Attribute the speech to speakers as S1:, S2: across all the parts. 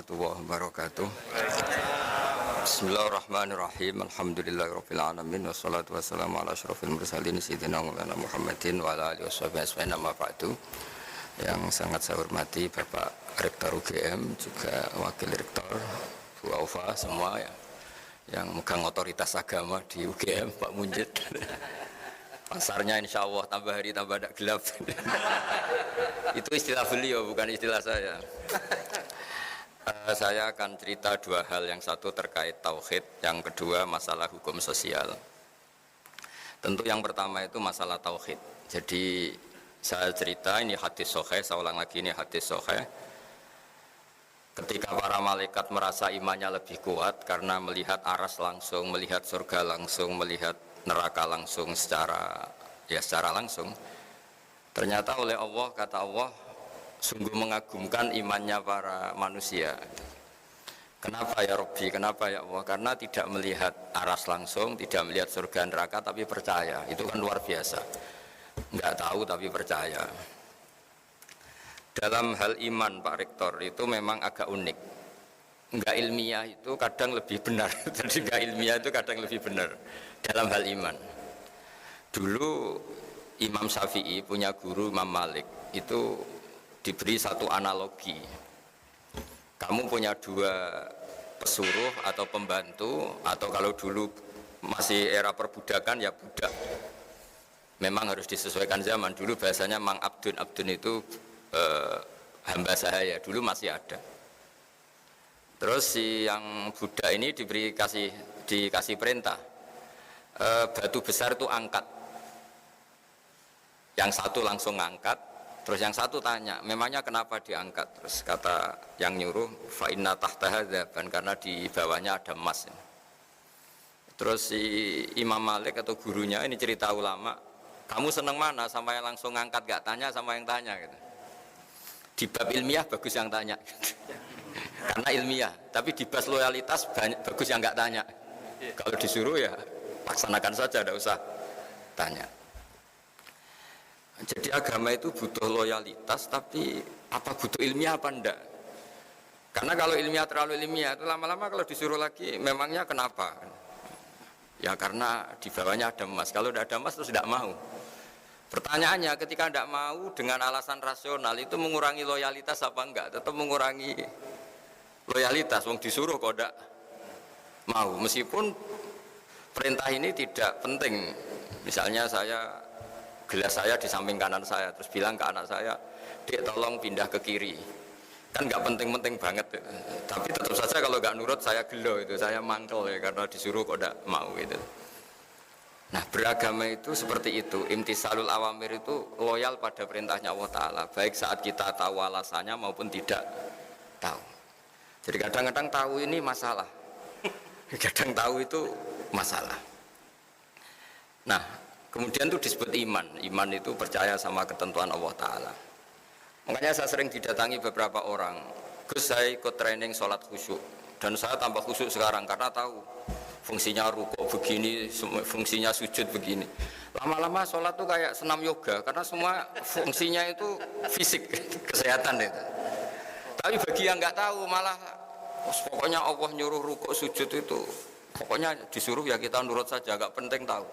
S1: warahmatullahi wabarakatuh. Bismillahirrahmanirrahim. Alhamdulillahirabbil alamin wassalatu wassalamu ala asyrofil mursalin sayyidina Maulana Muhammadin wa ala alihi washabihi ajmain amma ba'du. Yang sangat saya hormati Bapak Rektor UGM, juga Wakil Rektor Bu Aufa, semua ya, yang megang otoritas agama di UGM, Pak Munjid. Pasarnya insya Allah tambah hari tambah tidak gelap. Itu istilah beliau, bukan istilah saya. Saya akan cerita dua hal, yang satu terkait tauhid, yang kedua masalah hukum sosial. Tentu yang pertama itu masalah tauhid. Jadi saya cerita, ini hadis sahih, saya ulang lagi, ini hadis sahih. Ketika para malaikat merasa imannya lebih kuat karena melihat aras langsung, melihat surga langsung, melihat neraka langsung secara langsung, ternyata oleh Allah, kata Allah, sungguh mengagumkan imannya para manusia. Kenapa ya Rabbi, kenapa ya Allah? Karena tidak melihat aras langsung, tidak melihat surga neraka, tapi percaya. Itu kan luar biasa. Nggak tahu tapi percaya. Dalam hal iman Pak Rektor itu memang agak unik. Nggak ilmiah itu kadang lebih benar. Jadi nggak ilmiah itu kadang lebih benar dalam hal iman. Dulu Imam Syafi'i punya guru Imam Malik, itu diberi satu analogi. Kamu punya dua pesuruh atau pembantu, atau kalau dulu masih era perbudakan ya budak. Memang harus disesuaikan zaman. Dulu bahasanya Mang Abdun, Abdun itu hamba sahaya, dulu masih ada. Terus si yang budak ini dikasih perintah, batu besar itu angkat. Yang satu langsung angkat. Terus yang satu tanya, memangnya kenapa diangkat? Terus kata yang nyuruh, fa inna tahtaha dzaban, karena di bawahnya ada emas. Terus si Imam Malik atau gurunya, ini cerita ulama, kamu seneng mana, sama yang langsung ngangkat gak tanya, sama yang tanya gitu. Di bab ilmiah bagus yang tanya, karena ilmiah. Tapi di bab loyalitas bagus yang gak tanya. Kalau disuruh ya laksanakan saja, tidak usah tanya. Jadi agama itu butuh loyalitas, tapi apa butuh ilmiah apa enggak? Karena kalau ilmiah terlalu ilmiah itu lama-lama kalau disuruh lagi, memangnya kenapa? Ya karena di bawahnya ada emas. Kalau tidak ada emas terus tidak mau. Pertanyaannya, ketika tidak mau dengan alasan rasional itu mengurangi loyalitas apa enggak? Tetap mengurangi loyalitas. Wong disuruh kok tidak mau, meskipun perintah ini tidak penting. Misalnya gelas saya di samping kanan saya, terus bilang ke anak saya, Dek tolong pindah ke kiri, kan nggak penting-penting banget, tapi tetap saja kalau nggak nurut saya gelo, itu saya mangkel ya, karena disuruh kok tidak mau gitu. Nah, beragama itu seperti itu, imtisalul awamir itu loyal pada perintahnya Allah Ta'ala, baik saat kita tahu alasannya maupun tidak tahu. Jadi kadang-kadang tahu ini masalah, kadang tahu itu masalah. Nah, kemudian itu disebut iman. Iman itu percaya sama ketentuan Allah Ta'ala. Makanya saya sering didatangi beberapa orang, Gus saya ikut training sholat khusyuk, dan saya tambah khusyuk sekarang karena tahu fungsinya rukuk begini, fungsinya sujud begini. Lama-lama sholat tuh kayak senam yoga, karena semua fungsinya itu fisik, kesehatan itu. Tapi bagi yang nggak tahu malah pokoknya Allah nyuruh rukuk sujud itu, pokoknya disuruh ya kita nurut saja, nggak penting tahu.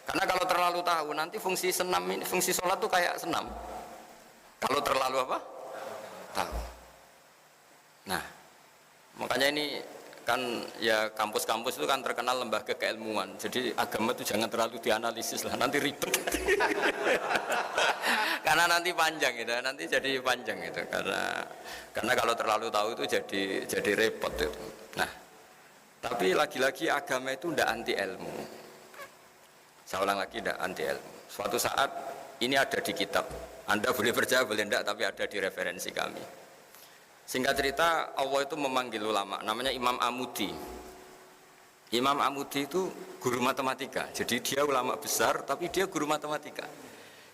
S1: Karena kalau terlalu tahu nanti fungsi senam ini, fungsi sholat tuh kayak senam. Kalau terlalu apa? Tahu. Nah, makanya ini kan ya kampus-kampus itu kan terkenal lembaga keilmuan. Jadi agama itu jangan terlalu dianalisis lah, nanti ribet. Karena nanti panjang gitu, nanti jadi panjang gitu. Karena kalau terlalu tahu itu jadi repot itu. Nah, tapi lagi-lagi agama itu tidak anti ilmu. Saya ulang lagi, tidak anti ilmu. Suatu saat ini ada di kitab, Anda boleh percaya boleh tidak, tapi ada di referensi kami. Singkat cerita, Allah itu memanggil ulama, namanya Imam Amudi. Imam Amudi itu guru matematika, jadi dia ulama besar tapi dia guru matematika.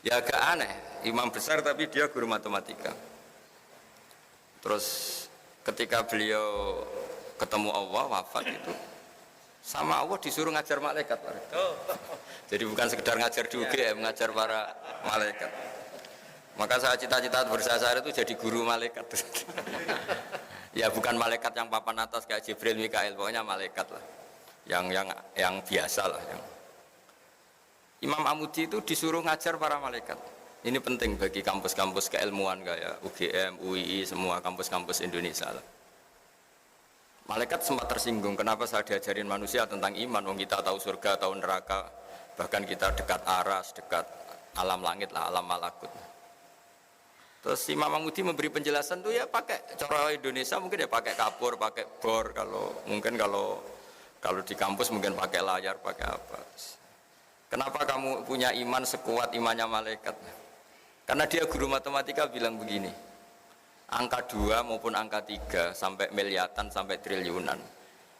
S1: Ya agak aneh, imam besar tapi dia guru matematika. Terus ketika beliau ketemu Allah, wafat itu, sama Allah disuruh ngajar malaikat. Jadi bukan sekedar ngajar di UGM, mengajar para malaikat. Maka saya cita-cita bersasar itu jadi guru malaikat. Ya bukan malaikat yang papan atas kayak Jibril, Mikail, pokoknya malaikat lah. Yang biasa lah. Imam Amudi itu disuruh ngajar para malaikat. Ini penting bagi kampus-kampus keilmuan kayak UGM, UII, semua kampus-kampus Indonesia lah. Malaikat sempat tersinggung, kenapa saya diajarin manusia tentang iman, wong kita tahu surga, tahu neraka, bahkan kita dekat aras, dekat alam langit lah, alam malakut. Terus Imam Amudi memberi penjelasan tuh ya pakai cara Indonesia mungkin ya pakai kapur, pakai bor, kalau di kampus mungkin pakai layar, pakai apa. Kenapa kamu punya iman sekuat imannya malaikat? Karena dia guru matematika bilang begini, angka 2 maupun angka 3 sampai miliatan sampai triliunan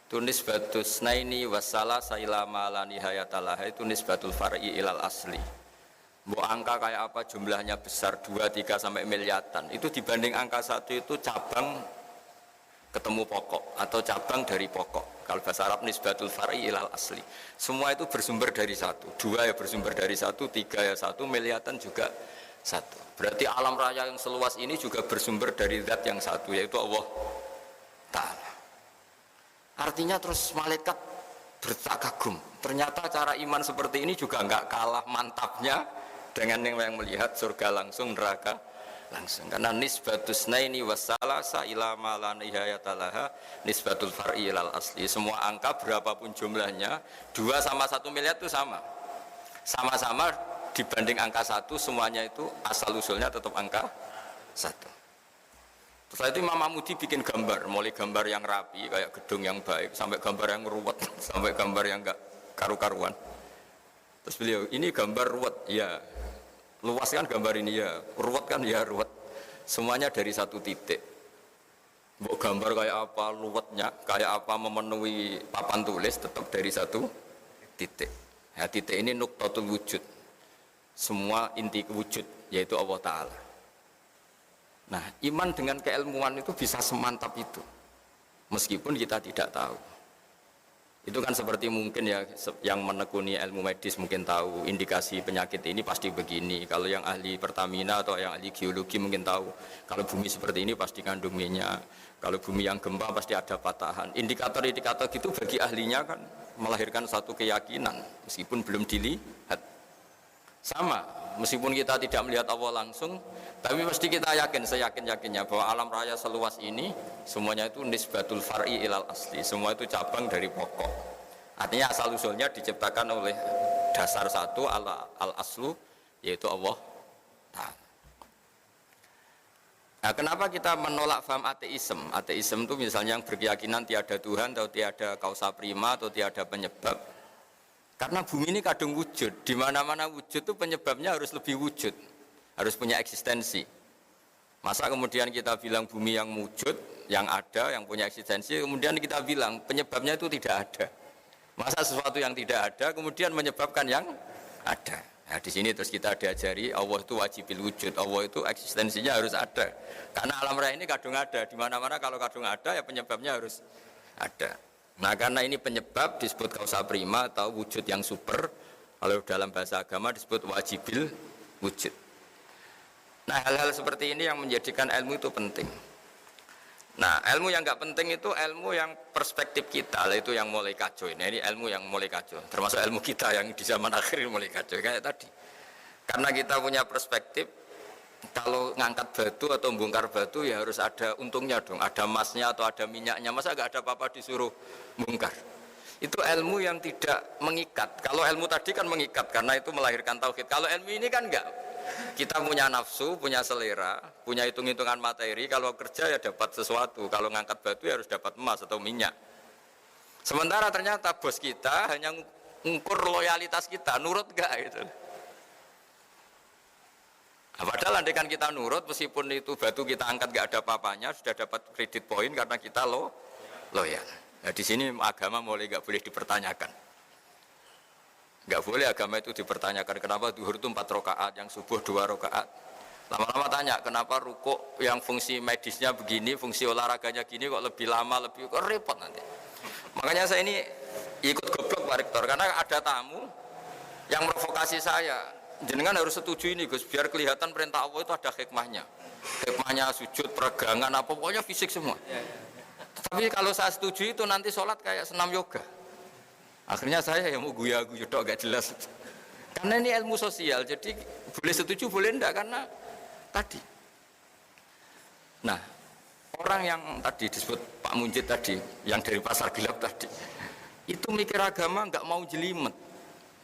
S1: itu nisbatus naini wassalah sailama la nihayatalah, itu nisbatul far'i ilal asli. Mau angka kayak apa jumlahnya besar 2, 3 sampai miliatan itu dibanding angka 1 itu cabang ketemu pokok atau cabang dari pokok. Kalau bahasa Arab nisbatul far'i ilal asli, semua itu bersumber dari 1, 2 ya bersumber dari 1, 3 ya 1, miliatan juga 1. Berarti alam raya yang seluas ini juga bersumber dari zat yang satu, yaitu Allah Ta'ala. Artinya terus malaikat bertak kagum, ternyata cara iman seperti ini juga enggak kalah mantapnya dengan yang melihat surga langsung, neraka langsung. Karena nisbatus naini wassalasa ila ma la nihayatalaha nisbatul far'i ilal asli. Semua angka berapapun jumlahnya 2 sama 1 miliar itu sama-sama dibanding angka 1 semuanya itu asal usulnya tetap angka 1. Setelah itu Imam Amudi bikin gambar, mulai gambar yang rapi kayak gedung yang baik sampai gambar yang ruwet, sampai gambar yang enggak karu-karuan. Terus beliau, ini gambar ruwet, ya luas kan gambar ini, ya ruwet kan, ya ruwet. Semuanya dari 1 titik. Mau gambar kayak apa luwetnya, kayak apa memenuhi papan tulis tetap dari 1 titik. Ya, titik ini nuktatul wujud. Semua inti wujud yaitu Allah Ta'ala. Nah, iman dengan keilmuan itu bisa semantap itu meskipun kita tidak tahu. Itu kan seperti mungkin ya yang menekuni ilmu medis mungkin tahu indikasi penyakit ini pasti begini. Kalau yang ahli Pertamina atau yang ahli geologi mungkin tahu kalau bumi seperti ini pasti kandung minyak, kalau bumi yang gempa pasti ada patahan. Indikator-indikator gitu bagi ahlinya kan melahirkan satu keyakinan meskipun belum dilihat. Sama, meskipun kita tidak melihat Allah langsung, tapi mesti kita yakin, seyakin-yakinnya bahwa alam raya seluas ini semuanya itu nisbatul far'i ilal asli, semua itu cabang dari pokok. Artinya asal usulnya diciptakan oleh dasar satu al-aslu yaitu Allah Ta'ala. Nah, kenapa kita menolak faham ateisme? Ateisme itu misalnya yang berkeyakinan tiada Tuhan atau tiada kausa prima atau tiada penyebab. Karena bumi ini kadung wujud, di mana-mana wujud itu penyebabnya harus lebih wujud, harus punya eksistensi. Masa kemudian kita bilang bumi yang wujud, yang ada, yang punya eksistensi, kemudian kita bilang penyebabnya itu tidak ada. Masa sesuatu yang tidak ada kemudian menyebabkan yang ada. Nah, di sini terus kita diajari Allah itu wajibil wujud, Allah itu eksistensinya harus ada. Karena alam raya ini kadung ada, di mana-mana kalau kadung ada ya penyebabnya harus ada. Nah, karena ini penyebab disebut kausa prima atau wujud yang super. Kalau dalam bahasa agama disebut wajibil wujud. Nah, hal-hal seperti ini yang menjadikan ilmu itu penting. Nah, ilmu yang enggak penting itu ilmu yang perspektif kita, itu yang mulai kacau. Nah, ini ilmu yang mulai kacau. Termasuk ilmu kita yang di zaman akhir mulai kacau kayak tadi. Karena kita punya perspektif, kalau ngangkat batu atau bongkar batu ya harus ada untungnya dong, ada emasnya atau ada minyaknya. Masa enggak ada apa-apa disuruh bongkar? Itu ilmu yang tidak mengikat. Kalau ilmu tadi kan mengikat karena itu melahirkan tauhid. Kalau ilmu ini kan enggak. Kita punya nafsu, punya selera, punya hitung-hitungan materi. Kalau kerja ya dapat sesuatu. Kalau ngangkat batu ya harus dapat emas atau minyak. Sementara ternyata bos kita hanya ngukur loyalitas kita, nurut enggak gitu. Nah, padahal andaikan kita nurut, meskipun itu batu kita angkat gak ada apa-apanya, sudah dapat kredit poin karena kita loyal. Nah, di sini agama mulai gak boleh dipertanyakan. Gak boleh agama itu dipertanyakan. Kenapa duhur itu 4 rakaat, yang subuh 2 rakaat. Lama-lama tanya, kenapa rukuk yang fungsi medisnya begini, fungsi olahraganya gini kok lebih lama, lebih kok repot nanti. Makanya saya ini ikut goblok Pak Rektor, karena ada tamu yang provokasi saya. Jenengan harus setuju ini Gus, biar kelihatan perintah Allah itu ada hikmahnya. Hikmahnya sujud, peregangan, apa pokoknya fisik semua. Tapi kalau saya setuju itu nanti sholat kayak senam yoga. Akhirnya saya yang mau guya-guyu dok gak jelas. Karena ini ilmu sosial, jadi boleh setuju boleh enggak karena tadi. Nah, orang yang tadi disebut Pak Munjid tadi, yang dari pasar gelap tadi, itu mikir agama nggak mau jelimet.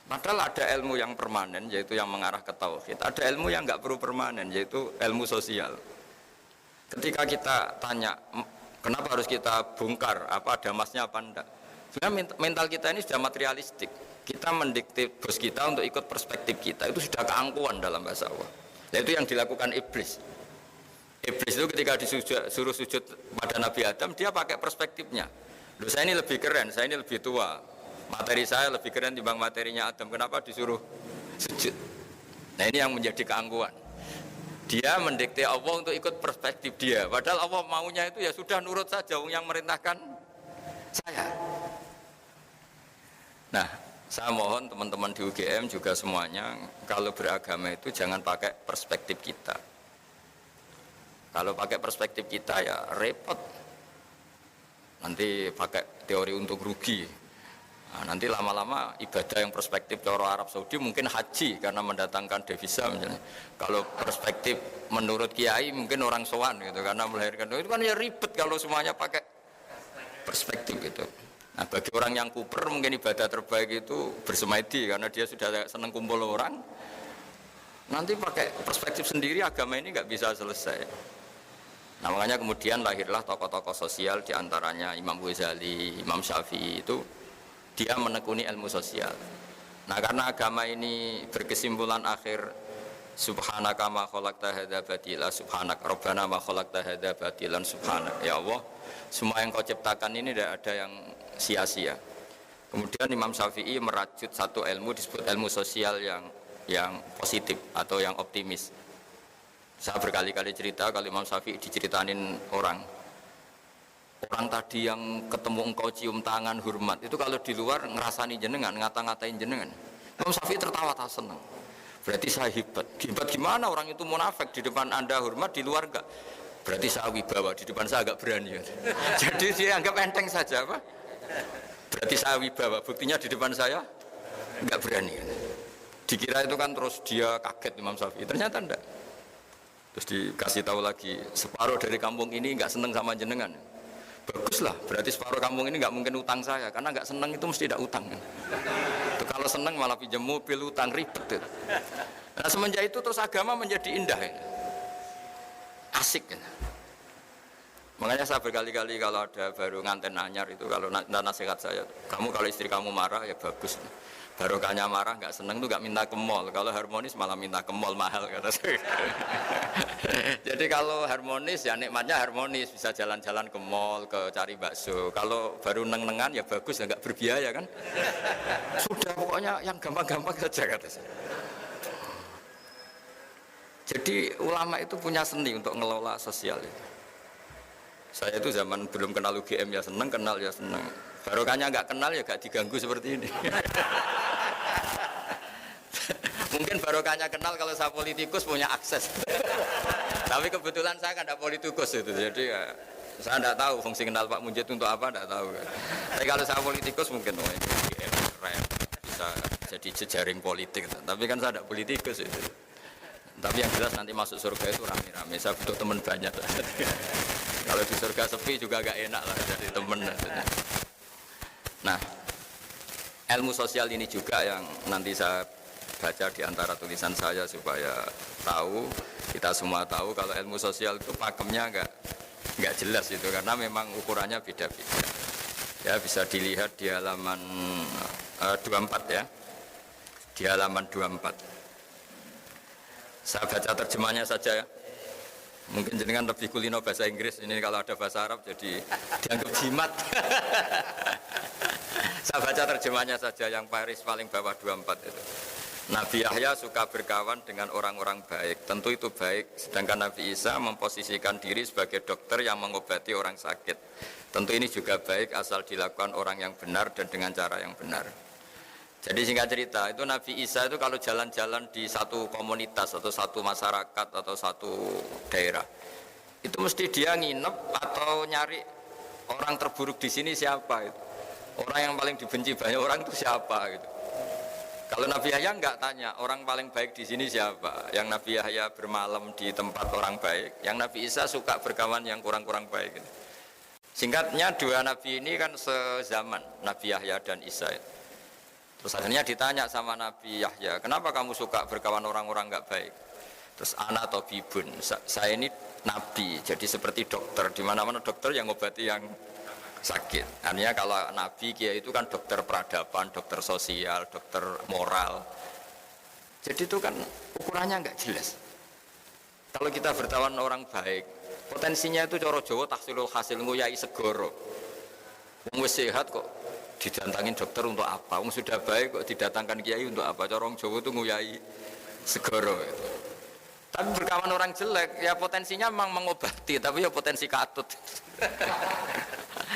S1: Padahal ada ilmu yang permanen, yaitu yang mengarah ke tauhid. Ada ilmu yang nggak perlu permanen, yaitu ilmu sosial. Ketika kita tanya, kenapa harus kita bongkar, apa ada emasnya apa enggak? Sebenarnya mental kita ini sudah materialistik. Kita mendikte bos kita untuk ikut perspektif kita, itu sudah keangkuhan dalam bahasa Allah. Yaitu yang dilakukan iblis. Iblis itu ketika disuruh sujud pada Nabi Adam, dia pakai perspektifnya. Loh, saya ini lebih keren, saya ini lebih tua. Materi saya lebih keren dibanding materinya Adam. Kenapa disuruh sujud? Nah, ini yang menjadi keangkuhan. Dia mendikte Allah untuk ikut perspektif dia. Padahal Allah maunya itu ya sudah nurut saja yang merintahkan saya. Nah, saya mohon teman-teman di UGM juga semuanya, kalau beragama itu jangan pakai perspektif kita. Kalau pakai perspektif kita ya repot. Nanti pakai teori untuk rugi. Nah, nanti lama-lama ibadah yang perspektif cara Arab Saudi mungkin haji karena mendatangkan devisa misalnya. Kalau perspektif menurut kiai mungkin orang sowan gitu karena melahirkan itu kan ya ribet kalau semuanya pakai perspektif itu. Nah, bagi orang yang kuper mungkin ibadah terbaik itu bersemedi karena dia sudah senang kumpul orang. Nanti pakai perspektif sendiri agama ini nggak bisa selesai. Nah, makanya kemudian lahirlah tokoh-tokoh sosial diantaranya Imam Ghazali, Imam Syafi'i itu dia menekuni ilmu sosial. Nah, karena agama ini berkesimpulan akhir subhanaka ma khalaqta hadza batila subhanak rabbana ma khalaqta hadza batilan subhanak. Ya Allah, semua yang kau ciptakan ini tidak ada yang sia-sia. Kemudian Imam Syafi'i merajut satu ilmu disebut ilmu sosial yang positif atau yang optimis. Saya berkali-kali cerita kalau Imam Syafi'i diceritainin orang tadi yang ketemu engkau cium tangan hormat itu kalau di luar ngerasani jenengan, ngata-ngatain jenengan, Imam Syafi'i tertawa tak senang. Berarti saya hebat. Hebat gimana orang itu munafik di depan Anda hormat, di luar enggak? Berarti saya wibawa, di depan saya agak berani. Jadi dia anggap enteng saja apa? Berarti saya wibawa, buktinya di depan saya enggak berani. Dikira itu kan terus dia kaget Imam Syafi'i, ternyata enggak. Terus dikasih tahu lagi, separuh dari kampung ini enggak seneng sama jenengan. Baguslah, berarti separuh kampung ini nggak mungkin utang saya, karena nggak seneng itu mesti tidak utang. Itu kalau seneng malah pinjam mobil, utang ribet. Itu. Nah, semenjak itu terus agama menjadi indah, asik. Makanya saya berkali-kali kalau ada baru nganten anyar itu kalau nasihat saya, kamu kalau istri kamu marah ya bagus. Barokahnya marah nggak seneng tuh nggak minta ke mall, kalau harmonis malah minta ke mall mahal kata saya. Jadi kalau harmonis ya nikmatnya harmonis, bisa jalan-jalan ke mall, ke cari bakso. Kalau baru neng-nengan ya bagus ya nggak berbiaya kan. Sudah pokoknya yang gampang-gampang saja kata saya. Jadi ulama itu punya seni untuk ngelola sosial itu. Saya itu zaman belum kenal UGM ya seneng, kenal ya seneng. Barokahnya nggak kenal ya nggak diganggu seperti ini. Mungkin barokahnya kenal kalau saya politikus punya akses. Tapi kebetulan saya kan tidak politikus itu, jadi ya, saya tidak tahu fungsi kenal Pak Munjid untuk apa, tidak tahu. Tapi kalau saya politikus mungkin ini keren, bisa jadi jejaring politik. Tapi kan saya tidak politikus itu. Tapi yang jelas nanti masuk surga itu rame-rame. Saya butuh teman banyak. Kalau di surga sepi juga agak enak lah jadi teman. Nah, ilmu sosial ini juga yang nanti saya baca di antara tulisan saya supaya tahu, kita semua tahu kalau ilmu sosial itu pakemnya enggak jelas itu karena memang ukurannya beda-beda. Ya bisa dilihat di halaman 24 ya. Di halaman 24. Saya baca terjemahnya saja ya. Mungkin jenengan lebih kulino bahasa Inggris, ini kalau ada bahasa Arab jadi dianggap jimat. Saya baca terjemahnya saja yang baris paling bawah 24 itu. Nabi Yahya suka berkawan dengan orang-orang baik, tentu itu baik. Sedangkan Nabi Isa memposisikan diri sebagai dokter yang mengobati orang sakit. Tentu ini juga baik asal dilakukan orang yang benar dan dengan cara yang benar. Jadi singkat cerita, itu Nabi Isa itu kalau jalan-jalan di satu komunitas atau satu masyarakat atau satu daerah, itu mesti dia nginep atau nyari orang terburuk di sini siapa itu? Orang yang paling dibenci banyak orang itu siapa gitu. Kalau Nabi Yahya enggak tanya orang paling baik di sini siapa. Yang Nabi Yahya bermalam di tempat orang baik, yang Nabi Isa suka berkawan yang kurang-kurang baik gitu. Singkatnya dua Nabi ini kan sezaman, Nabi Yahya dan Isa. Terus akhirnya ditanya sama Nabi Yahya, kenapa kamu suka berkawan orang-orang enggak baik? Terus ana tabibun, saya ini Nabi, jadi seperti dokter, di mana-mana dokter yang ngobati yang sakit. Artinya kalau Nabi Kiai itu kan dokter peradaban, dokter sosial, dokter moral. Jadi itu kan ukurannya enggak jelas. Kalau kita bertawan orang baik, potensinya itu coro Jawa tahsilul hasil nguyai segoro. Wong wis sehat kok didatangin dokter untuk apa? Wong sudah baik kok didatangkan kiai untuk apa? Corong Jawa itu nguyai segoro. Tapi berkawan orang jelek, ya potensinya memang mengobati, tapi ya potensi katut.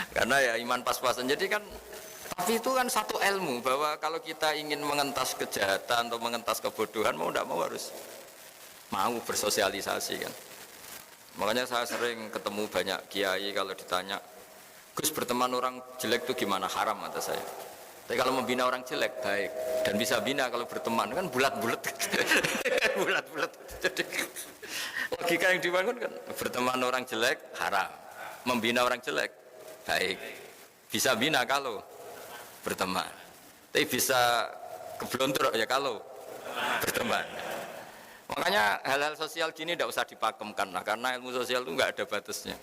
S1: Karena ya iman pas-pasan. Jadi kan, tapi itu kan satu ilmu bahwa kalau kita ingin mengentas kejahatan atau mengentas kebodohan, mau tidak mau harus mau bersosialisasi kan. Makanya saya sering ketemu banyak kiai kalau ditanya, Gus berteman orang jelek itu gimana? Haram kata saya. Tapi kalau membina orang jelek baik dan bisa bina kalau berteman kan bulat-bulat, bulat-bulat. Jadi logika yang dibangun kan berteman orang jelek haram, membina orang jelek baik, bisa bina kalau berteman. Tapi bisa keblontor ya kalau berteman. Makanya hal-hal sosial gini tidak usah dipakemkan lah, karena ilmu sosial itu nggak ada batasnya.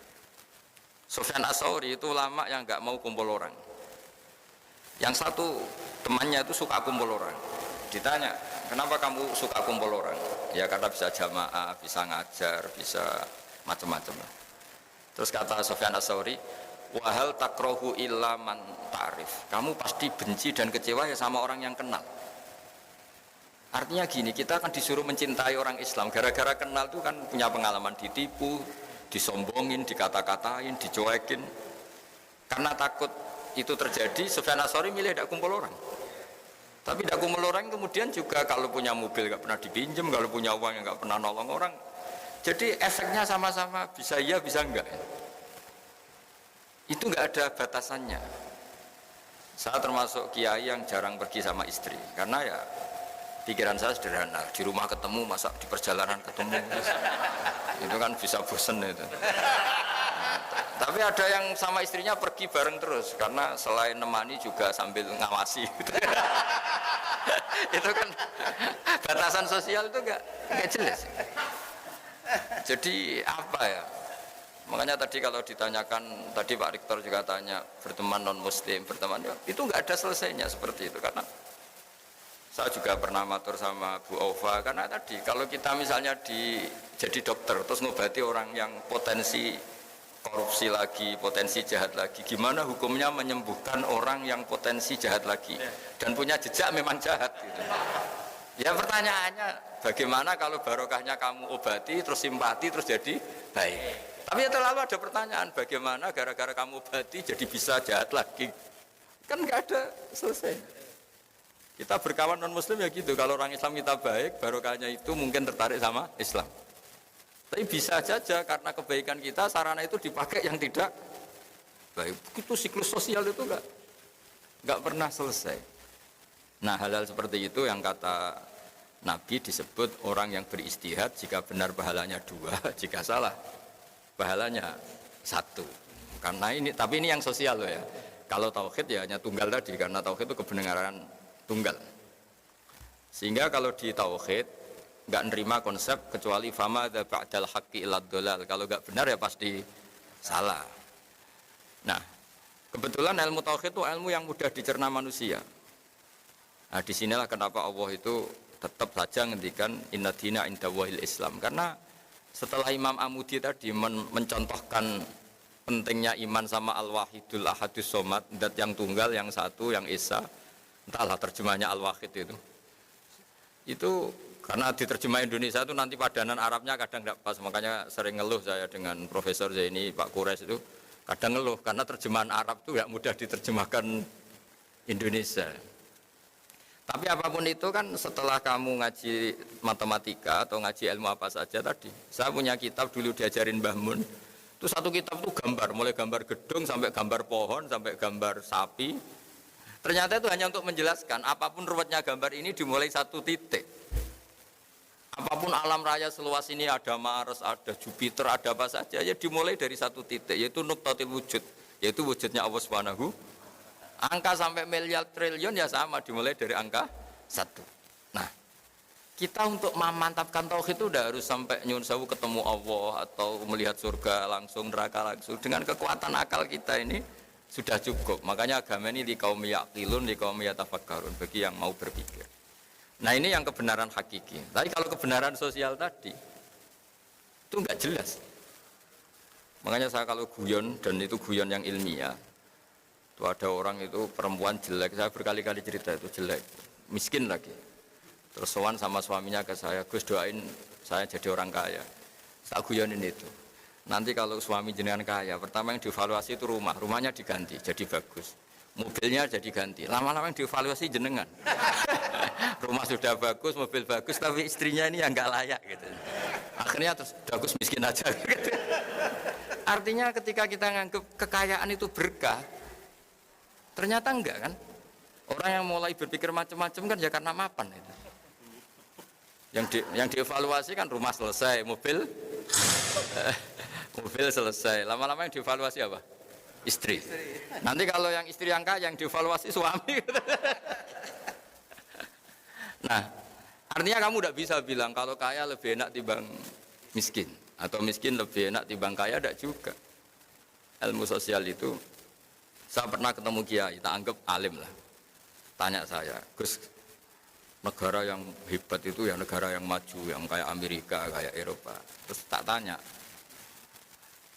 S1: Sufyan Ats-Tsauri itu ulama yang nggak mau kumpul orang. Yang satu temannya itu suka kumpul orang. Ditanya, kenapa kamu suka kumpul orang? Ya karena bisa jamaah, bisa ngajar, bisa macam-macam. Terus kata Sufyan Ats-Tsauri, wahal takrohu illa man ta'rif. Kamu pasti benci dan kecewa ya sama orang yang kenal. Artinya gini, kita akan disuruh mencintai orang Islam gara-gara kenal itu kan punya pengalaman ditipu, disombongin, dikata-katain, dicuekin. Karena takut itu terjadi, Sufyan Ats-Tsauri milih tidak kumpul orang. Tapi tidak kumpul orang kemudian juga kalau punya mobil nggak pernah dipinjam, kalau punya uang yang nggak pernah nolong orang. Jadi efeknya sama-sama bisa iya bisa enggak. Itu nggak ada batasannya. Saya termasuk kiai yang jarang pergi sama istri karena ya pikiran saya sederhana, di rumah ketemu, masa di perjalanan ketemu, itu kan bisa bosen itu. Tapi ada yang sama istrinya pergi bareng terus, karena selain nemani juga sambil ngawasi. Itu kan batasan sosial itu nggak jelas. Jadi apa ya? Makanya tadi kalau ditanyakan, tadi Pak Rektor juga tanya, berteman non muslim, berteman, ya, itu nggak ada selesainya seperti itu. Karena saya juga pernah matur sama Bu Aufa, karena tadi kalau kita misalnya jadi dokter terus ngobati orang yang potensi korupsi lagi, potensi jahat lagi, gimana hukumnya menyembuhkan orang yang potensi jahat lagi dan punya jejak memang jahat gitu. Ya pertanyaannya, bagaimana kalau barokahnya kamu obati terus simpati terus jadi baik. Tapi ya terlalu ada pertanyaan, bagaimana gara-gara kamu obati jadi bisa jahat lagi, kan nggak ada selesai. Kita berkawan non muslim ya gitu, kalau orang Islam kita baik, barokahnya itu mungkin tertarik sama Islam. Tapi bisa saja karena kebaikan kita sarana itu dipakai yang tidak baik. Itu siklus sosial itu nggak pernah selesai. Nah hal-hal seperti itu yang kata Nabi disebut orang yang beristihad, jika benar pahalanya 2, jika salah pahalanya 1. Karena ini, tapi ini yang sosial loh ya. Kalau tauhid ya hanya tunggal tadi, karena tauhid itu kebenaran tunggal. Sehingga kalau di tauhid nggak nerima konsep kecuali fama dza ba'dal haqqi illa dhalal. Kalau nggak benar ya pasti salah. Nah, kebetulan ilmu tauhid itu ilmu yang mudah dicerna manusia. Nah, disinilah kenapa Allah itu tetap saja ngendikan inna dina indallahil Islam. Karena setelah Imam Amudi tadi mencontohkan pentingnya iman sama al-wahidul ahadus somad, zat yang tunggal, yang satu, yang esa, entahlah terjemahnya al-wahid itu karena diterjemah Indonesia itu nanti padanan Arabnya kadang tidak pas, makanya sering ngeluh saya dengan Profesor Zaini, Pak Kures itu kadang ngeluh karena terjemahan Arab itu tidak mudah diterjemahkan Indonesia. Tapi apapun itu kan setelah kamu ngaji matematika atau ngaji ilmu apa saja tadi, saya punya kitab dulu diajarin Mbah Mun, itu Itu satu kitab itu gambar, mulai gambar gedung sampai gambar pohon sampai gambar sapi. Ternyata itu hanya untuk menjelaskan apapun ruwetnya gambar ini dimulai satu titik. Apapun alam raya seluas ini ada Mars, ada Jupiter, ada apa saja ya dimulai dari satu titik yaitu nuqtatil wujud, yaitu wujudnya Allah Subhanahu. Angka sampai miliar triliun ya sama dimulai dari angka 1. Nah, kita untuk memantapkan tauhid itu udah harus sampai nyun sewu ketemu Allah atau melihat surga langsung, neraka langsung. Dengan kekuatan akal kita ini sudah cukup. Makanya agama ini di kaum yaqilun, di kaum yatafakkarun, bagi yang mau berpikir. Nah, ini yang kebenaran hakiki. Tapi kalau kebenaran sosial tadi itu enggak jelas. Makanya saya kalau guyon, dan itu guyon yang ilmiah, itu ada orang itu perempuan jelek, saya berkali-kali cerita itu jelek, miskin lagi. Terus sowan sama suaminya ke saya, Gus doain saya jadi orang kaya. Tak guyonin itu. Nanti kalau suami jenengan kaya, pertama yang dievaluasi itu rumahnya diganti, jadi bagus. Mobilnya jadi ganti, lama-lama yang dievaluasi jenengan. Rumah sudah bagus, mobil bagus, tapi istrinya ini yang nggak layak gitu. Akhirnya terus bagus miskin aja. Gitu. Artinya ketika kita nganggap kekayaan itu berkah, ternyata enggak kan? Orang yang mulai berpikir macam-macam kan ya karena mapan itu. Yang dievaluasi kan rumah selesai, mobil selesai. Lama-lama yang dievaluasi apa? Istri. Nanti kalau yang istri yang kaya yang dievaluasi suami. Nah, artinya kamu tidak bisa bilang kalau kaya lebih enak timbang miskin atau miskin lebih enak timbang kaya, tidak juga. Ilmu sosial itu saya pernah ketemu kiai, tak anggap alim lah. Tanya saya, Gus, negara yang hebat itu ya negara yang maju, yang kayak Amerika, kayak Eropa. Terus tak tanya,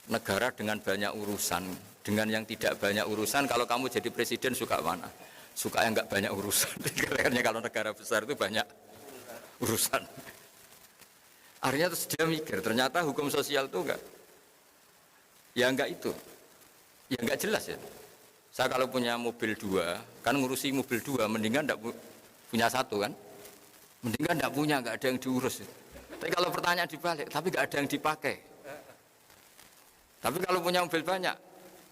S1: negara dengan banyak urusan, dengan yang tidak banyak urusan, kalau kamu jadi presiden suka mana? Suka yang nggak banyak urusan. Karena kalau negara besar itu banyak urusan. Akhirnya terus dia mikir, ternyata hukum sosial itu enggak, ya enggak itu, ya enggak jelas ya. Saya kalau punya mobil 2, kan ngurusi mobil 2, mendingan enggak punya 1 kan, mendingan enggak punya, enggak ada yang diurus. Tapi kalau pertanyaan dibalik, tapi enggak ada yang dipakai. Tapi kalau punya mobil banyak,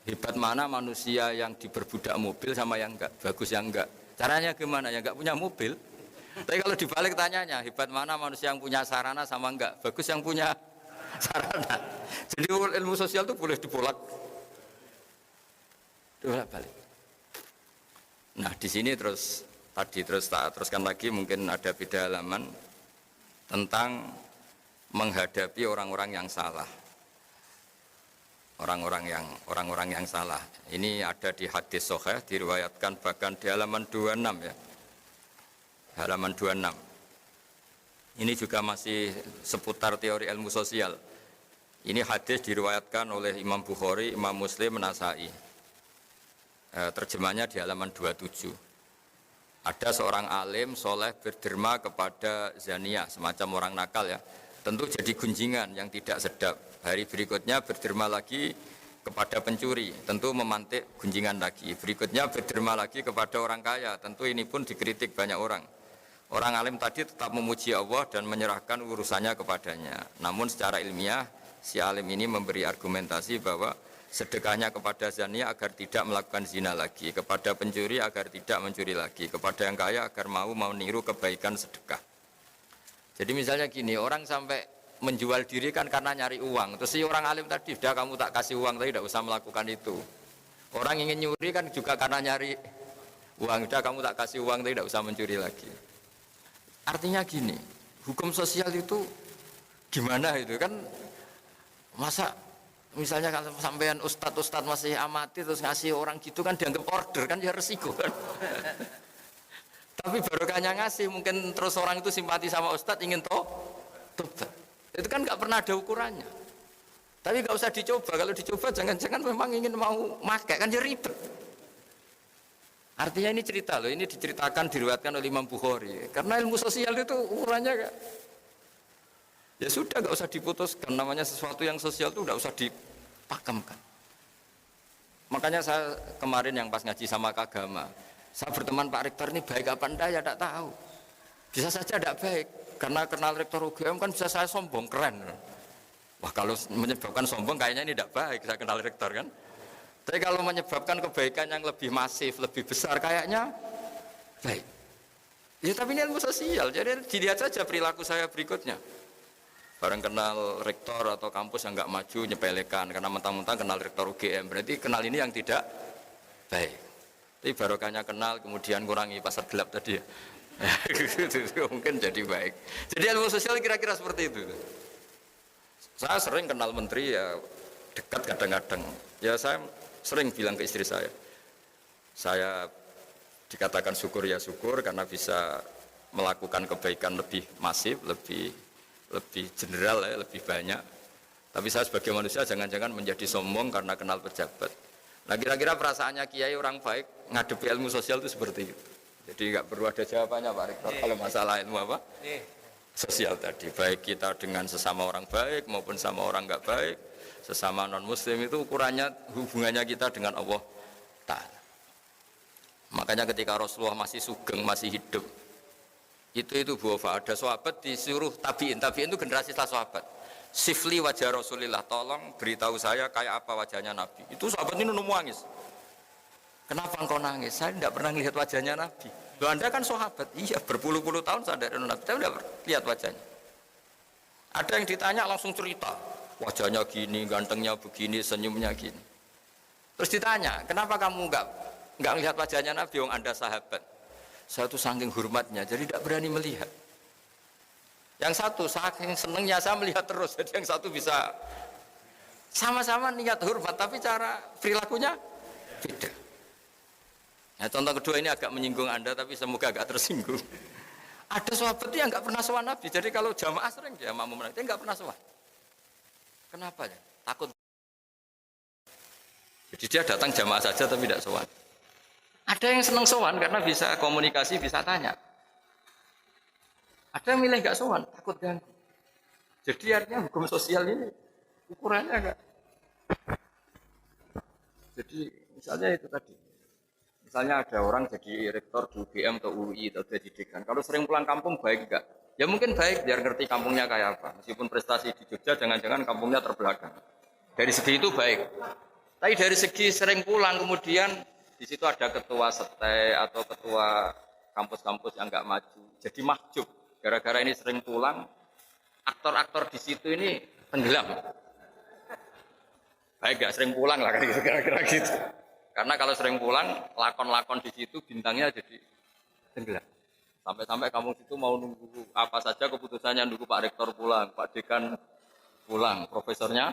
S1: hebat mana manusia yang diperbudak mobil sama yang enggak, bagus yang enggak. Caranya gimana? Ya enggak punya mobil. Tapi kalau dibalik tanyanya, hebat mana manusia yang punya sarana sama enggak, bagus yang punya sarana. Jadi ilmu sosial itu boleh dibolak balik. Nah di sini terus tak teruskan lagi, mungkin ada beda halaman tentang menghadapi orang-orang yang salah. Orang-orang yang salah. Ini ada di hadis sahih, diriwayatkan bahkan di halaman 26 ya. Halaman 26. Ini juga masih seputar teori ilmu sosial. Ini hadis diriwayatkan oleh Imam Bukhari, Imam Muslim, Nasai. Terjemahnya di halaman 27. Ada seorang alim soleh berderma kepada zania, semacam orang nakal ya. Tentu jadi gunjingan yang tidak sedap. Hari berikutnya berderma lagi kepada pencuri, tentu memantik gunjingan lagi. Berikutnya berderma lagi kepada orang kaya, tentu ini pun dikritik banyak orang. Orang alim tadi tetap memuji Allah dan menyerahkan urusannya kepadanya. Namun secara ilmiah, si alim ini memberi argumentasi bahwa sedekahnya kepada zania agar tidak melakukan zina lagi, kepada pencuri agar tidak mencuri lagi, kepada yang kaya agar mau meniru kebaikan sedekah. Jadi misalnya gini, orang sampai menjual diri kan karena nyari uang. Terus si orang alim tadi, sudah kamu tak kasih uang, tapi tidak usah melakukan itu. Orang ingin nyuri kan juga karena nyari uang, sudah kamu tak kasih uang, tapi tidak usah mencuri lagi. Artinya gini, hukum sosial itu gimana itu kan, masa misalnya kalau sampean ustadz masih amati terus ngasih orang gitu kan dianggap order kan ya resiko kan. Tapi barokahnya ngasih, mungkin terus orang itu simpati sama ustadz ingin tobat. Itu kan nggak pernah ada ukurannya. Tapi nggak usah dicoba, kalau dicoba jangan-jangan memang ingin mau makai kan ya ribet. Artinya ini cerita loh, ini diceritakan, diriwayatkan oleh Imam Bukhari. Karena ilmu sosial itu ukurannya kan, ya sudah nggak usah diputuskan, namanya sesuatu yang sosial itu nggak usah dipakemkan. Makanya saya kemarin yang pas ngaji sama Kagama, saya berteman Pak Rektor ini baik apa enggak ya tidak tahu. Bisa saja tidak baik, karena kenal Rektor UGM kan bisa saya sombong, keren. Wah kalau menyebabkan sombong kayaknya ini tidak baik, saya kenal rektor kan. Tapi kalau menyebabkan kebaikan yang lebih masif, lebih besar kayaknya baik. Ya tapi ini ilmu sosial, jadi dilihat saja perilaku saya berikutnya. Barang kenal rektor atau kampus yang nggak maju nyepelekan karena mentang-mentang kenal rektor UGM, berarti kenal ini yang tidak baik. Tapi barokahnya kenal kemudian kurangi pasar gelap tadi ya. Mungkin jadi baik. Jadi ilmu sosial kira-kira seperti itu. Saya sering kenal menteri ya dekat kadang-kadang. Ya saya sering bilang ke istri saya dikatakan syukur ya syukur karena bisa melakukan kebaikan lebih masif, lebih general ya, lebih banyak. Tapi saya sebagai manusia jangan-jangan menjadi sombong karena kenal pejabat. Nah kira-kira perasaannya kiai orang baik ngadepi ilmu sosial itu seperti itu. Jadi nggak perlu ada jawabannya Pak Rektor kalau masalah ilmu apa? Sosial tadi. Baik kita dengan sesama orang baik maupun sama orang nggak baik, sesama non muslim itu ukurannya hubungannya kita dengan Allah Ta'ala. Makanya ketika Rasulullah masih sugeng, masih hidup, itu buah ada sahabat disuruh tabiin itu generasi setelah sahabat. Sifli wajah Rasulillah, tolong beritahu saya kayak apa wajahnya Nabi. Itu sahabat ini nangis. Kenapa engkau nangis? Saya tidak pernah lihat wajahnya Nabi. Loh Anda kan sahabat, iya berpuluh-puluh tahun saya dari Nabi, tapi tidak lihat wajahnya. Ada yang ditanya langsung cerita, wajahnya gini, gantengnya begini, senyumnya gini. Terus ditanya, kenapa kamu enggak lihat wajahnya Nabi yang Anda sahabat? Saya tuh saking hormatnya, jadi tidak berani melihat. Yang satu saking senengnya saya melihat terus, jadi yang satu bisa sama-sama niat hormat, tapi cara perilakunya beda. Nah, contoh kedua ini agak menyinggung Anda, tapi semoga agak tersinggung. Ada sahabat yang nggak pernah sowan Nabi, jadi kalau jamaah sering dia makmum Nabi, dia nggak pernah sowan. Kenapa ya? Takut. Jadi dia datang jamaah saja tapi tidak sowan. Ada yang senang sowan karena bisa komunikasi, bisa tanya. Ada yang milih nggak sowan, takut ganggu. Jadi artinya hukum sosial ini ukurannya enggak. Jadi misalnya itu tadi. Misalnya ada orang jadi rektor di UGM atau UI atau jadi dekan. Kalau sering pulang kampung baik enggak? Ya mungkin baik biar ngerti kampungnya kayak apa. Meskipun prestasi di Jogja jangan-jangan kampungnya terbelakang. Dari segi itu baik. Tapi dari segi sering pulang kemudian di situ ada ketua sete atau ketua kampus-kampus yang enggak maju. Jadi mahjub. Gara-gara ini sering pulang, aktor-aktor di situ ini tenggelam. Baik enggak sering pulang lah kira-kira gitu. Karena kalau sering pulang, lakon-lakon di situ bintangnya jadi tenggelam. Sampai-sampai kamu situ mau nunggu apa saja keputusannya, nunggu Pak Rektor pulang, Pak Dekan pulang, profesornya.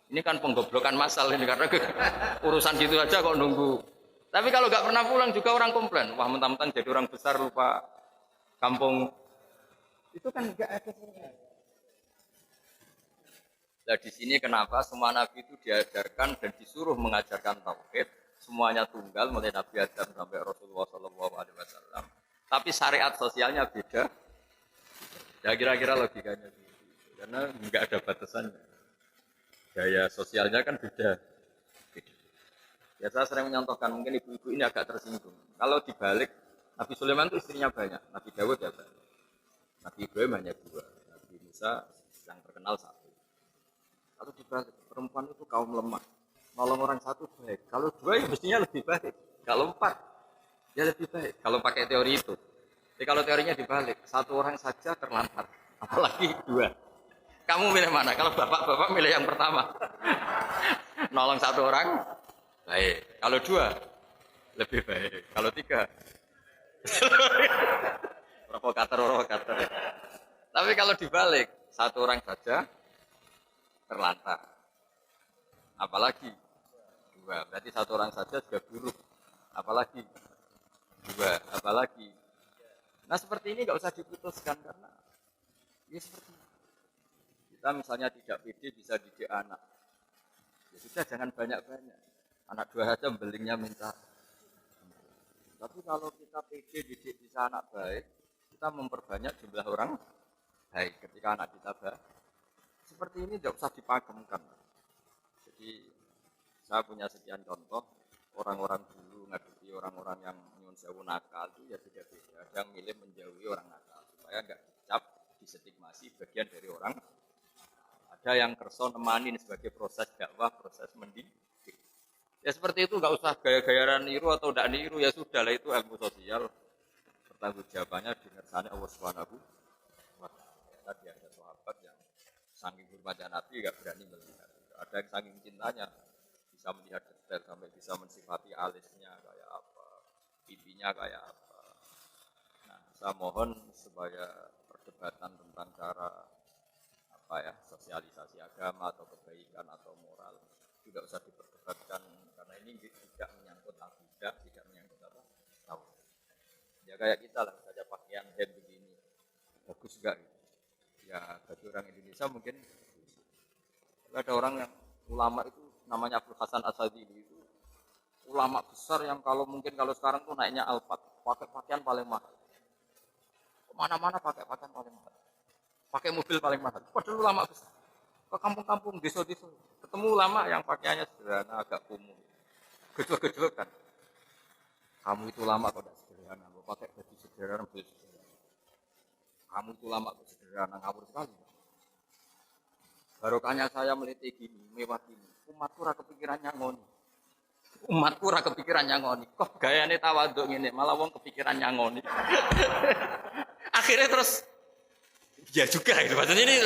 S1: Ini kan penggoblokan massal ini karena urusan gitu aja kok nunggu. Tapi kalau nggak pernah pulang juga orang komplain. Wah mentang-mentang jadi orang besar lupa kampung. Itu kan nggak efeknya. Nah di sini kenapa semua nabi itu diajarkan dan disuruh mengajarkan tauhid, semuanya tunggal mulai Nabi Adam sampai Rasulullah SAW. Tapi syariat sosialnya beda. Ya kira-kira logikanya gitu. Karena nggak ada batasannya. Gaya sosialnya kan beda. Ya saya sering menyontohkan mungkin ibu-ibu ini agak tersinggung. Kalau dibalik Nabi Sulaiman itu istrinya banyak, Nabi Dawud ya banyak, Nabi Ibrahim hanya 2, Nabi Musa yang terkenal 1. Kalau dibalik perempuan itu kaum lemah, nolong orang 1 baik. Kalau 2 ya mestinya lebih baik. Kalau 4 ya lebih baik. Kalau pakai teori itu. Jadi kalau teorinya dibalik, 1 orang saja terlantar, apalagi 2. Kamu milih mana? Kalau bapak-bapak milih yang pertama. Nolong 1 orang baik. Kalau 2 lebih baik. Kalau 3 provokator. Tapi kalau dibalik 1 orang saja terlantar. Apalagi 2. Berarti 1 orang saja juga buruk. Apalagi 2. Apalagi. Nah seperti ini nggak usah diputuskan karena ini seperti ini. Kita misalnya tidak pede bisa didik anak. Ya sudah jangan banyak-banyak. Anak 2 saja belingnya minta. Tapi kalau kita pede didik bisa anak baik, kita memperbanyak jumlah orang baik ketika anak kita baik. Seperti ini tidak usah dipakemkan. Jadi saya punya sekian contoh orang-orang dulu ngadepi orang-orang yang nyuwun sewu nakal itu ya beda-beda. Ada yang milih menjauhi orang nakal supaya enggak dicap, distigmasi bagian dari orang. Ada
S2: Ada yang kerso nemanin sebagai proses dakwah, proses mendidik. Ya seperti itu, nggak usah gaya-gayaan niru atau tidak niru, ya sudah lah, itu ilmu sosial. Bertanggung jawabannya di ngersane Allah Subhanahu wa Ta'ala. Tadi ada sahabat yang saking hormatnya Nabi nggak berani melihat. Ada yang saking cintanya bisa melihat detail sampai bisa mensifati alisnya kayak apa, pipinya kayak apa. Nah, saya mohon supaya perdebatan tentang cara apa ya, sosialisasi agama atau kebaikan atau moral tidak usah diperdebatkan karena ini tidak menyangkut akidah, tidak menyangkut apa tahu. Ya kayak kita lah saja pakaian hem begini bagus enggak gitu. Ya bagi orang Indonesia mungkin ada orang yang ulama itu namanya Abdul Hasan Asadili itu ulama besar yang kalau mungkin kalau sekarang tuh naiknya Alphard pakai pakaian paling mahal. Kemana-mana pakai pakaian paling mahal. Pakai mobil paling mahal. Padahal ulama besar. Ke kampung-kampung, desa-desa, ketemu ulama yang pakaiannya sederhana, agak kumuh. Gejolak-gejolak kan. Kamu itu ulama kok tidak sederhana, mau pakai baju sederhana, baju sederhana. Kamu itu ulama kok sederhana, ngawur sekali. Barokahnya saya meliti gini, mewah gini. Umatku ora kepikiran nyangoni. Umatku ora kepikiran nyangoni. Kok gayane tawaduk ngene, malah wong kepikiran nyangoni. Akhirnya terus ya juga gitu. Maksudnya ini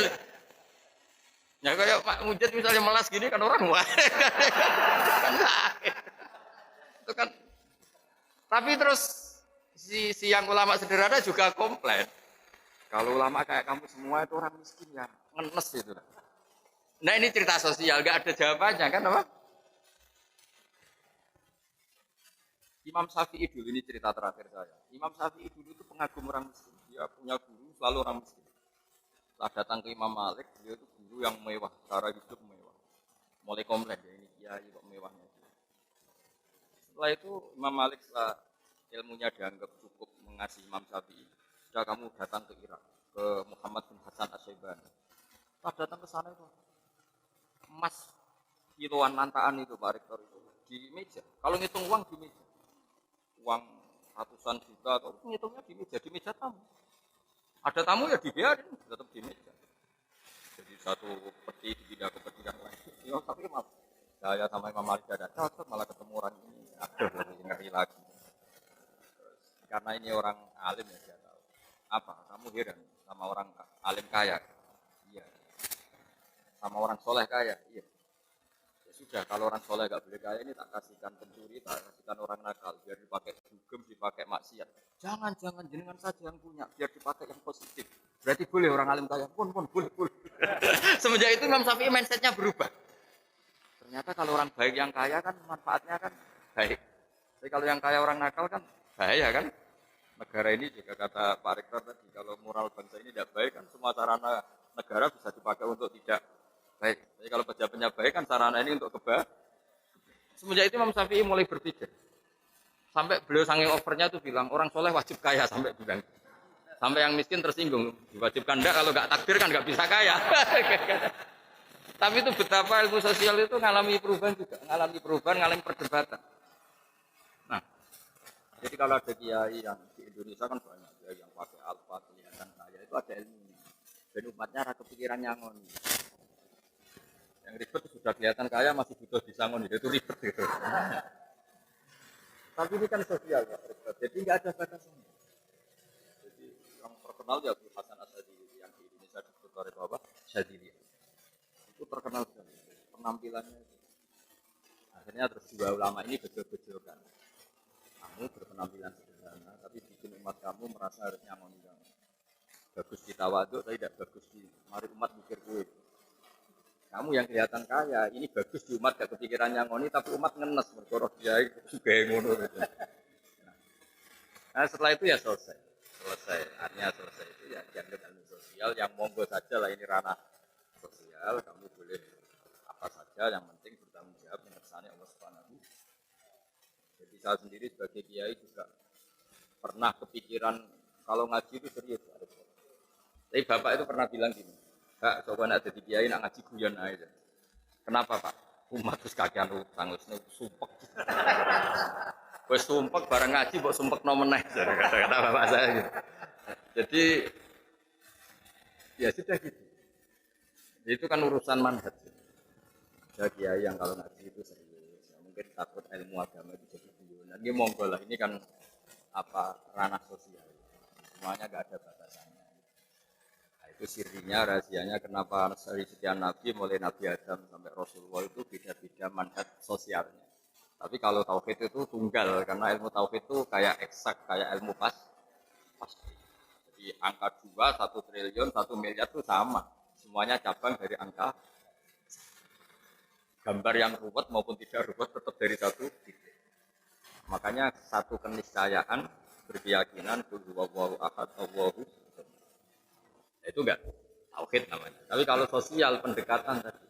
S2: ya kayak Pak Mujid misalnya melas gini kan orang wah. Kan itu kan. Tapi terus si yang ulama sederhana juga komplain. Kalau ulama kayak kamu semua itu orang miskin ya, ngenes itu. Nah ini cerita sosial, nggak ada jawabannya kan apa? Imam Syafi'i dulu, ini cerita terakhir saya. Imam Syafi'i dulu itu pengagum orang miskin. Dia punya guru selalu orang miskin. Setelah datang ke Imam Malik, dia itu guru yang mewah, cara hidup mewah. Mulai komplain ya ini kiai kok mewahnya. Setelah itu Imam Malik setelah ilmunya dianggap cukup mengasihi Imam Syafi'i, sudah kamu datang ke Irak, ke Muhammad bin Hasan Asy-Syaibani. Setelah datang ke sana itu emas kiloan nantaan itu Pak Rektor itu di meja. Kalau ngitung uang di meja, uang ratusan juta atau ngitungnya di meja tamu. Ada tamu ya dibiarin, tetap di meja. Jadi satu peti dipindah ke peti yang lain. Ya, tapi maaf, saya sama Imam Malik ada cocok malah ketemu orang ini. Aduh, ngeri lagi. Karena ini orang alim ya saya tahu. Apa? Kamu heran sama orang alim kaya? Iya. Sama orang soleh kaya? Iya. Ya sudah, kalau orang soleh gak boleh kaya ini tak kasihkan pencuri, tak kasihkan orang nakal, biar dipakai dugem, dipakai maksiat. Jangan jenengan saja yang punya, biar dipakai yang positif. Berarti boleh orang alim kaya? Pun boleh. Semenjak itu Imam Syafi'i mindsetnya berubah. Ternyata kalau orang baik yang kaya kan manfaatnya kan baik. Tapi kalau yang kaya orang nakal kan bahaya kan. Negara ini juga kata Pak Rektor tadi, kalau moral bangsa ini tidak baik kan semua sarana negara bisa dipakai untuk tidak baik. Tapi kalau pejabatnya baik kan sarana ini untuk kebaikan. Semenjak itu Imam Syafi'i mulai berpikir. Sampai beliau saking overnya tuh bilang orang soleh wajib kaya sampai bilang. Sampai yang miskin tersinggung. Diwajibkan enggak, kalau enggak takdir kan enggak bisa kaya. Tapi itu betapa ilmu sosial itu ngalami perubahan juga. Ngalami perdebatan. Nah, jadi kalau ada kiai yang di Indonesia kan banyak kiai yang pakai alfa kelihatan kaya itu ada ilmunya. Dan umatnya ada kepikiran nyangon. Yang ribet sudah kelihatan kaya masih butuh disangon itu ribet gitu. Tapi ini kan sosial ya, jadi nggak ada batasnya. Jadi yang terkenal ya Abdul Hasan Asadili yang di Indonesia disebut oleh Bapak Syadili. Itu terkenal sekali penampilannya itu. Akhirnya terus dua ulama ini betul-betulkan. Kamu berpenampilan sederhana, tapi bikin umat kamu merasa harus nyangon. Bagus di tawaduk, tapi tidak bagus di mari umat mikir gue. Kamu yang kelihatan kaya, ini bagus di umat gak kepikiran nyangoni, tapi umat ngenes berkorok dia juga ngono gitu. Nah setelah itu ya selesai. Artinya selesai itu ya dianggap ilmu sosial yang monggo saja lah ini ranah sosial, kamu boleh apa saja yang penting bertanggung jawab mengersani Allah Subhanahu. Jadi saya sendiri sebagai kiai juga pernah kepikiran kalau ngaji itu serius. Tapi bapak itu pernah bilang gini. Kak, coba nak jadi kiai nak ngaji guyon aja. Kenapa Pak? Umat terus kakean utang wis sumpek. Wis sumpek bareng ngaji mbok sumpekno meneh kata-kata bapak saya gitu. Jadi ya sudah gitu. Itu kan urusan manhaj. Ada kiai yang kalau ngaji itu serius, ya, mungkin takut ilmu agama itu jadi guyonan. Ini monggo lah, ini kan apa ranah sosial, semuanya gak ada batasannya. Nah, itu sirinya, rahasianya kenapa dari sekian nabi, mulai Nabi Adam sampai Rasulullah itu beda-beda manhaj sosialnya. Tapi kalau tauhid itu tunggal, karena ilmu tauhid itu kayak eksak, kayak ilmu pasti. Jadi angka 2, 1 triliun, 1 miliar itu sama. Semuanya cabang dari angka. Gambar yang ruwet maupun tidak ruwet tetap dari satu titik. Makanya satu keniscayaan berkeyakinan Allahu ahad Allahu. Itu enggak tauhid namanya. Tapi kalau sosial pendekatan tadi.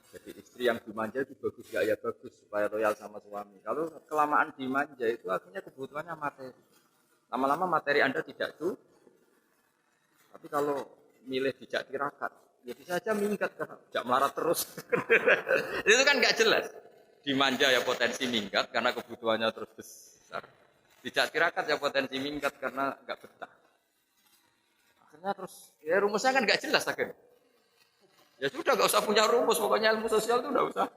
S2: Jadi istri yang dimanja itu bagus enggak ya bagus supaya loyal sama suami. Kalau kelamaan dimanja itu akhirnya kebutuhannya materi. Lama-lama materi Anda tidak cukup. Tapi kalau milih dijak tirakat, ya bisa aja minggat karena tidak melarat terus. Itu kan nggak jelas. Dimanja ya potensi minggat karena kebutuhannya terus besar. Dijak tirakat ya potensi minggat karena nggak betah. Akhirnya terus ya rumusnya kan nggak jelas akhirnya. Ya sudah nggak usah punya rumus, pokoknya ilmu sosial itu nggak usah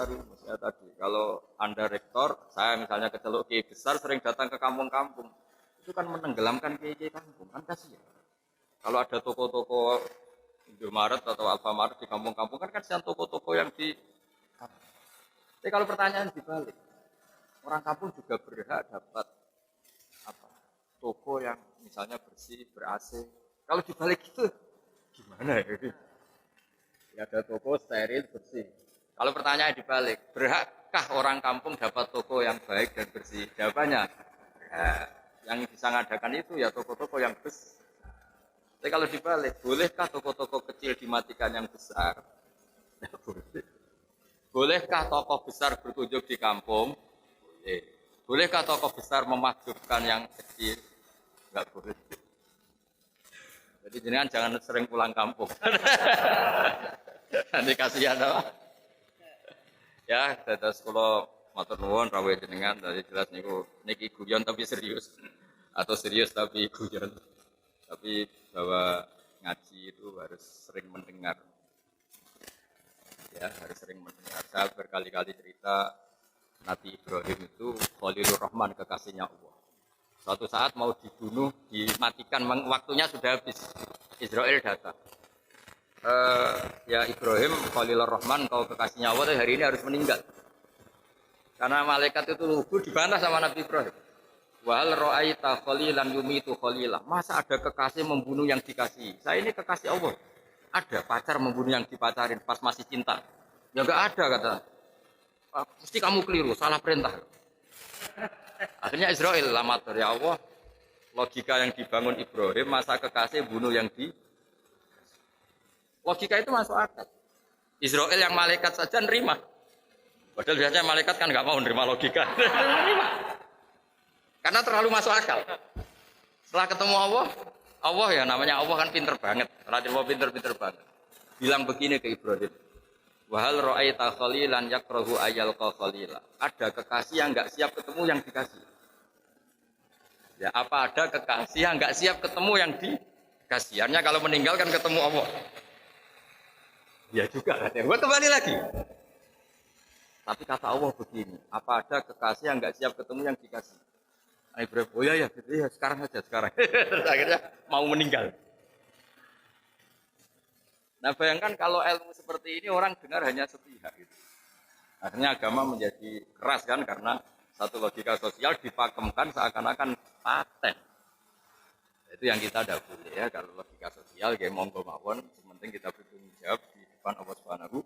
S2: rumus ya tadi. Kalau Anda rektor, saya misalnya kecelok kiai besar sering datang ke kampung-kampung. Itu kan menenggelamkan kiai-kiai kampung, kan kasihan. Kalau ada toko-toko Indomaret atau Alfamart di kampung-kampung kan kasihan toko-toko yang di. Tapi kalau pertanyaan dibalik, orang kampung juga berhak dapat apa? Toko yang misalnya bersih, ber-AC. Kalau dibalik itu gimana ya? Ya ada toko steril, bersih. Kalau pertanyaan dibalik, berhakkah orang kampung dapat toko yang baik dan bersih? Jawabannya, ya, yang bisa ngadakan itu ya toko-toko yang besar. Tapi kalau dibalik, bolehkah toko-toko kecil dimatikan yang besar? Tidak boleh. Bolehkah tokoh besar berkunjung di kampung? Boleh. Bolehkah tokoh besar memahjubkan yang kecil? Enggak boleh. Jadi jenengan jangan sering pulang kampung. Nanti kasihan apa? Ya, dados kula matur nuwun rawuh jenengan tadi jelas niku niki guyon tapi serius atau serius tapi guyon. Tapi bahwa ngaji itu harus sering mendengar. Ya, harus sering mendengar. Saya berkali-kali cerita Nabi Ibrahim itu Khalilur Rahman, kekasihnya Allah. Suatu saat mau dibunuh, dimatikan, waktunya sudah habis. Israel datang. Ya Ibrahim, Khalilur Rahman, kau kekasihnya Allah, hari ini harus meninggal. Karena malaikat itu lugu dibantah sama Nabi Ibrahim. Wal ra'aita khalilan yumitu khalilah. Masa ada kekasih membunuh yang dikasihi? Saya ini kekasih Allah. Ada pacar membunuh yang dipacarin pas masih cinta. Ya enggak ada kata. Mesti kamu keliru, salah perintah. Akhirnya Israel lamatur, ya Allah. Logika yang dibangun Ibrahim, masa kekasih bunuh yang di. Logika itu masuk akal. Israel yang malaikat saja nerima. Padahal biasanya malaikat kan nggak mau nerima logika. Nerima. Karena terlalu masuk akal. Setelah ketemu Allah, Allah ya namanya Allah kan pinter banget. Rasulullah pinter banget. Bilang begini ke Ibrahim. Wahal ra'aita khalilan yakrahu ayal khalila. Ada kekasih yang nggak siap ketemu yang dikasih. Ya apa ada kekasih yang nggak siap ketemu yang dikasih? Artinya kalau meninggal kan ketemu Allah. Ya juga katanya. Buat kembali lagi. Tapi kata Allah begini, apa ada kekasih yang nggak siap ketemu yang dikasih? Ibrahim, oh ya, sekarang aja sekarang. Akhirnya mau meninggal. Nah bayangkan kalau ilmu seperti ini orang dengar hanya sepihak. Gitu. Akhirnya agama menjadi keras kan karena satu logika sosial dipakemkan seakan-akan paten. Itu yang kita tidak boleh ya kalau logika sosial, kayak monggo mawon. Sementing kita bertanggung jawab di depan Allah Subhanahu.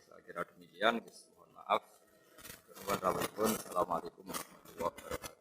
S2: Saya kira demikian. Mohon maaf. Assalamualaikum warahmatullahi wabarakatuh.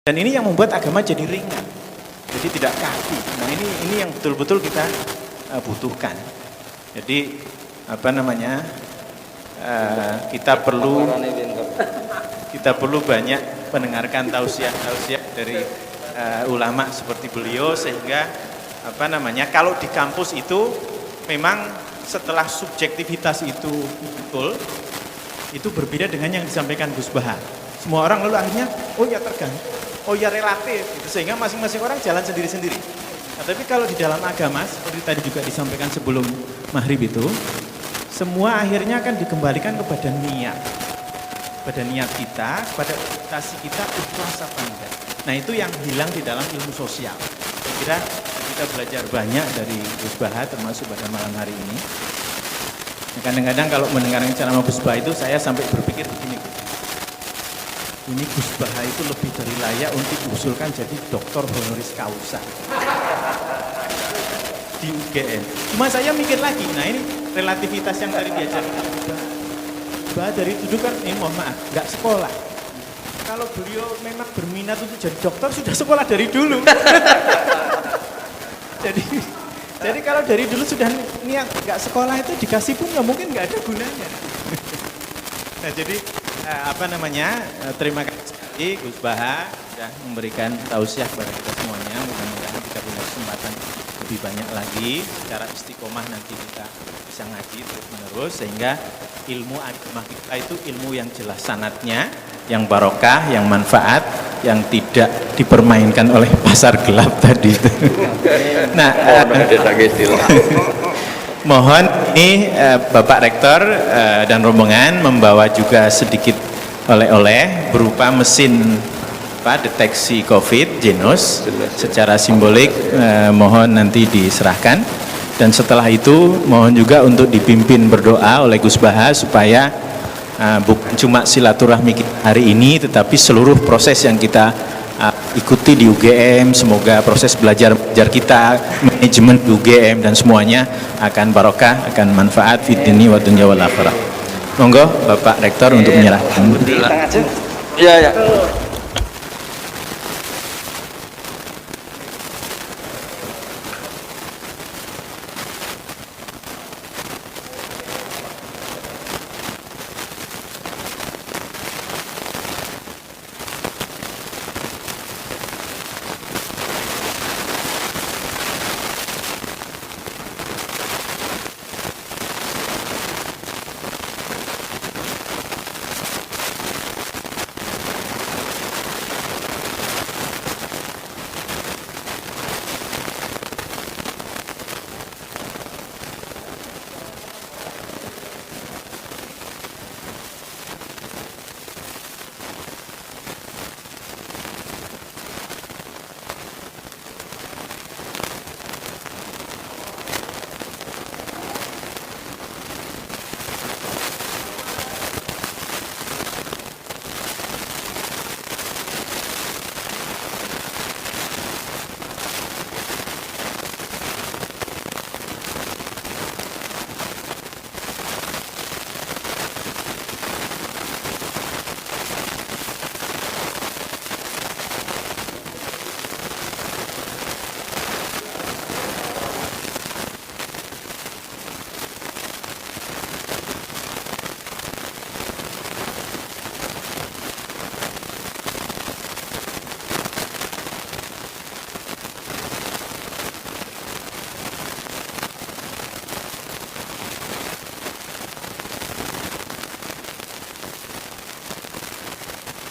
S3: Dan ini yang membuat agama jadi ringan, jadi tidak kaku. Nah ini yang betul-betul kita butuhkan. Jadi kita perlu banyak mendengarkan tausiah dari ulama seperti beliau, sehingga kalau di kampus itu memang setelah subjektivitas itu betul, itu berbeda dengan yang disampaikan Gus Baha. Semua orang lalu akhirnya oh ya tergantung, oh ya relatif gitu, sehingga masing-masing orang jalan sendiri-sendiri. Nah, tapi kalau di dalam agama seperti tadi juga disampaikan sebelum maghrib itu, semua akhirnya akan dikembalikan kepada niat, pada niat kita, pada reputasi kita ikhlas apa enggak. Nah itu yang hilang di dalam ilmu sosial. Saya kira kita belajar banyak dari Gus Baha, termasuk pada malam hari ini. Kadang-kadang kalau mendengar ceramah Gus Baha itu saya sampai berpikir begini, ini Gus Baha itu lebih dari layak untuk diusulkan jadi doktor honoris causa di UGM. Cuma saya mikir lagi, nah ini relativitas yang tadi diajarkan Gus Baha dari dulu kan, ini mohon maaf, nggak sekolah. Kalau beliau memang berminat untuk jadi dokter, sudah sekolah dari dulu. Jadi kalau dari dulu sudah niat nggak sekolah itu dikasih pun ya mungkin nggak ada gunanya. Nah jadi terima kasih sekali Gus Baha sudah memberikan tausiah kepada kita semuanya. Mudah-mudahan kita punya kesempatan lebih banyak lagi secara istiqomah, nanti kita bisa ngaji terus menerus sehingga ilmu agama kita itu ilmu yang jelas sanadnya, yang barokah, yang manfaat, yang tidak dipermainkan oleh pasar gelap tadi itu. Nah, mohon ini Bapak Rektor dan rombongan membawa juga sedikit oleh-oleh berupa mesin deteksi COVID Genos secara simbolik, mohon nanti diserahkan. Dan setelah itu mohon juga untuk dipimpin berdoa oleh Gus Baha supaya bukan cuma silaturahmi kita hari ini, tetapi seluruh proses yang kita ikuti di UGM, semoga proses belajar kita, manajemen di UGM dan semuanya akan barokah, akan manfaat fid dini wa dunya wal akhirah. Monggo Bapak Rektor untuk menyerahkan.
S1: Iya.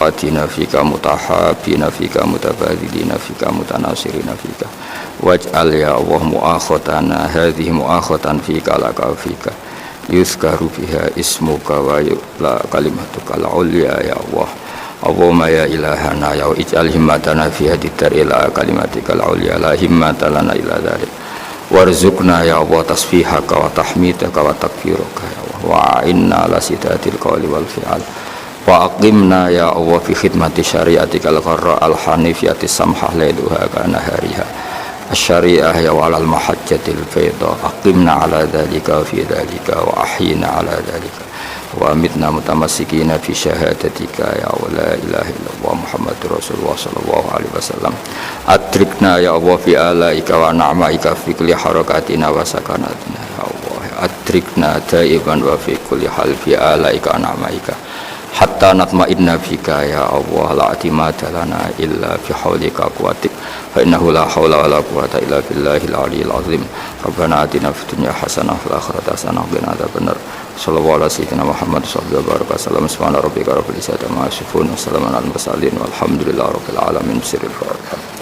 S1: Adina fika mutahabina fika mutabadilina fika mutanasirina fika waj'al ya Allah mu'akhotana hadhihi mu'akhotan fika laka fika yuzkaru biha ismuka wa yu'la kalimatuka al-ulya ya Allah. Allahumma ya ilahana ya ij'al himmatana fi hadidar ila kalimatika al-ulya la himmata lana ila dhalik warzuqna ya Allah tasbihaka wa tahmidaka wa takbiraka ya Allah wa'inna ala sitatil qawli wal fi'al wa aqimna ya Allah fi khidmati syariatikal qarra al hanifiyati samhah lailuha kana hariha الشريعة وعلى المحجة البيضاء أقمنا على ذلك وفي ذلك وأحينا على ذلك وأمتنا متمسكين في شهادتك يا لا إله إلا الله محمد رسول الله صلى الله عليه وسلم أدركنا يا الله في آلائك ونعمائك في كل حركاتنا وسكناتنا يا الله أدركنا دائما وفي كل حال في آلائك ونعمائك حتى نطمئن بك يا الله لا اعتماد لنا إلا في حولك وقوتك فإنه لا حول ولا قوة إلا بالله العلي العظيم ربنا آتنا في الدنيا حسنة وفي الآخرة حسنة وقنا عذاب النار صلى الله على سيدنا محمد صلى الله عليه وسلم سبحان ربك رب العزة عما يصفون وسلام على المرسلين والحمد لله رب العالمين بسر الفاتحة.